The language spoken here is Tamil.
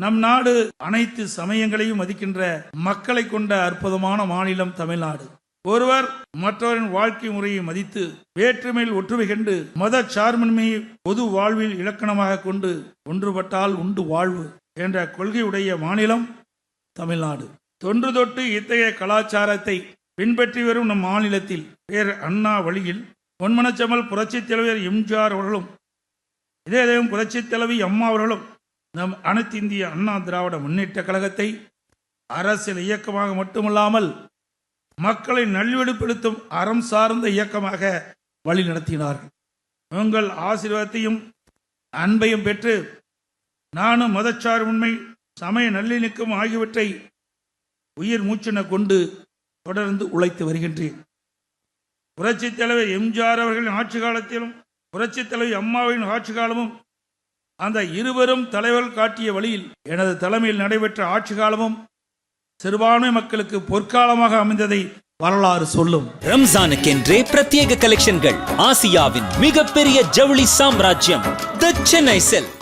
நம் நாடு அனைத்து சமயங்களையும் மதிக்கின்ற மக்களை கொண்ட அற்புதமான மாநிலம் தமிழ்நாடு. ஒருவர் மற்றவரின் வாழ்க்கை முறையை மதித்து வேற்றுமையில் ஒற்றுமை கண்டு மத சார்பின்மையை பொது வாழ்வில் இலக்கணமாக கொண்டு ஒன்றுபட்டால் உண்டு வாழ்வு என்ற கொள்கையுடைய மாநிலம் தமிழ்நாடு. தொன்று தொட்டு இத்தகைய கலாச்சாரத்தை பின்பற்றி வரும் நம் மாநிலத்தில் பேர் அண்ணா வழியில் பொன்மனச்செம்மல் புரட்சித் தலைவர் எம்ஜிஆர் அவர்களும் இதேதேவும் புரட்சித் தலைவி அம்மா அவர்களும் நம் அனைத்து இந்திய அண்ணா திராவிட முன்னேற்ற கழகத்தை அரசியல் இயக்கமாக மட்டுமல்லாமல் மக்களை நல்வழிப்படுத்தும் அறம் சார்ந்த இயக்கமாக வழி நடத்தினார்கள். உங்கள் ஆசீர்வாதத்தையும் அன்பையும் பெற்று நானும் மதச்சார்பின்மை சமய நல்லிணக்கம் ஆகியவற்றை உயிர் மூச்சென கொண்டு தொடர்ந்து உழைத்து வருகின்றேன். புரட்சித் தலைவர் எம்ஜிஆர் அவர்களின் ஆட்சி காலத்திலும் புரட்சித் தலைவி அம்மாவின் ஆட்சி காலமும் அந்த இருவரும் தலைவர்கள் காட்டிய வழியில் எனது தலைமையில் நடைபெற்ற ஆட்சி காலமும் சிறுபான்மை மக்களுக்கு பொற்காலமாக அமைந்ததை வரலாறு சொல்லும். ரம்ஜானுக்கென்றே பிரத்யேக கலெக்ஷன்கள். ஆசியாவின் மிகப்பெரிய ஜவுளி சாம்ராஜ்யம் தி சென்னை சில்க்ஸ்.